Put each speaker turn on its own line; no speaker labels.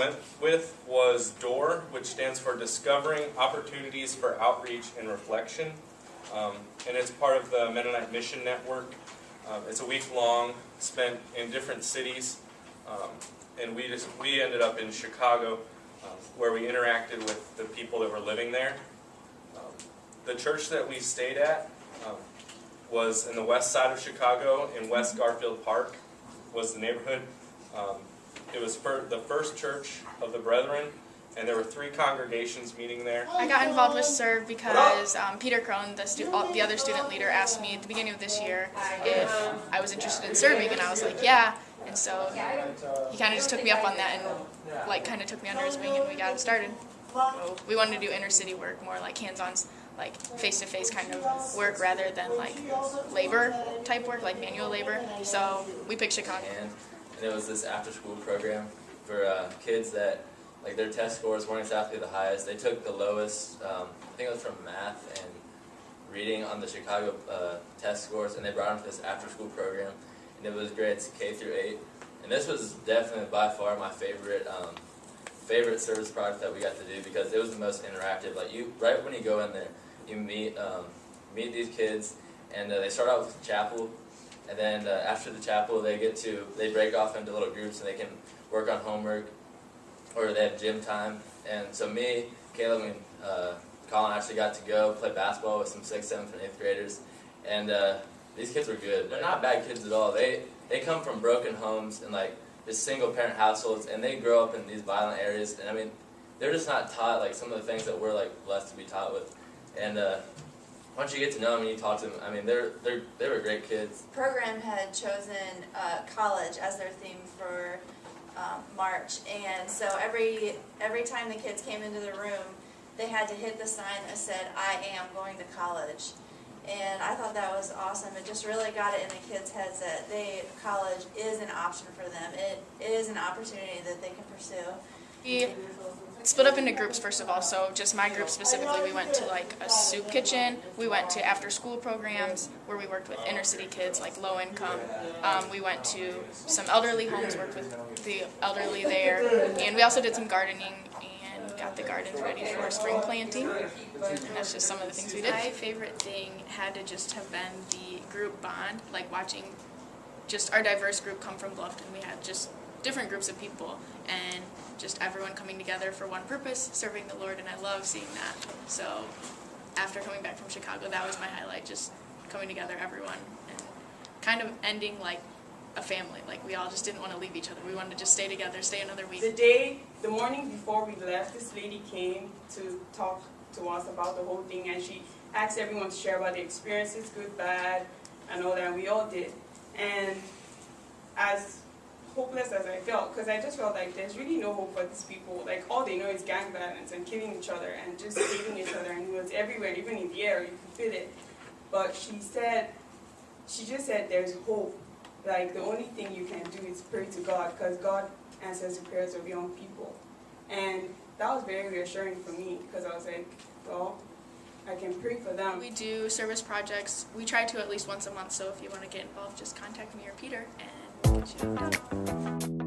went with was DOOR, which stands for Discovering Opportunities for Outreach and Reflection. And it's part of the Mennonite Mission Network. It's a week long, spent in different cities. And we ended up in Chicago, where we interacted with the people that were living there. The church that we stayed at was in the west side of Chicago, in West Garfield Park was the neighborhood. It was the first church of the Brethren, and there were 3 congregations meeting there.
I got involved with Serve because Peter Crone, the other student leader, asked me at the beginning of this year if I was interested in serving, and I was like, yeah. And so he kind of just took me up on that and like kind of took me under his wing, and we got it started. So we wanted to do inner city work, more like hands-on, like face-to-face kind of work rather than like labor type work, like manual labor. So we picked Chicago.
And it was this after-school program for kids that like their test scores weren't exactly the highest. They took the lowest, I think it was from math and reading on the Chicago test scores, and they brought them to this after-school program. And it was grades K through 8. And this was definitely by far my favorite service project that we got to do, because it was the most interactive. Like right when you go in there, you meet these kids, and they start out with chapel, and then after the chapel they break off into little groups, and they can work on homework, or they have gym time. And so me, Kayla, and Colin actually got to go play basketball with some 6th, 7th, and 8th graders, and these kids were good. They're not bad kids at all. They come from broken homes and like just single-parent households, and they grow up in these violent areas. And I mean, they're just not taught like some of the things that we're like blessed to be taught with. And once you get to know them and you talk to them, I mean, they were great kids.
The program had chosen college as their theme for March, and so every time the kids came into the room, they had to hit the sign that said, "I am going to college." And I thought that was awesome. It just really got it in the kids' heads that college is an option for them. It is an opportunity that they can pursue.
We split up into groups, first of all. So just my group specifically, we went to like a soup kitchen. We went to after-school programs where we worked with inner-city kids, like low income. We went to some elderly homes, worked with the elderly there. And we also did some gardening and got the gardens ready for spring planting. And that's just some of the things we did. My favorite thing had to just have been the group bond, like watching just our diverse group come from Bluffton. We had just different groups of people and just everyone coming together for one purpose, serving the Lord, and I love seeing that. So after coming back from Chicago, that was my highlight, just coming together, everyone, and kind of ending like a family. Like we all just didn't want to leave each other. We wanted to just stay together, stay another week.
The morning before we left, this lady came to talk to us about the whole thing, and she asked everyone to share about the experiences, good, bad, and all that, and we all did. And as hopeless as I felt, because I just felt like there's really no hope for these people. Like all they know is gang violence and killing each other and just hating each other, and it was everywhere, even in the air, you could feel it. But she just said there's hope. Like the only thing you can do is pray to God, because God answers the prayers of young people. And that was very reassuring for me, because I was like, well, I can pray for them.
We do service projects. We try to at least once a month, so if you want to get involved, just contact me or Peter, and we'll get you done.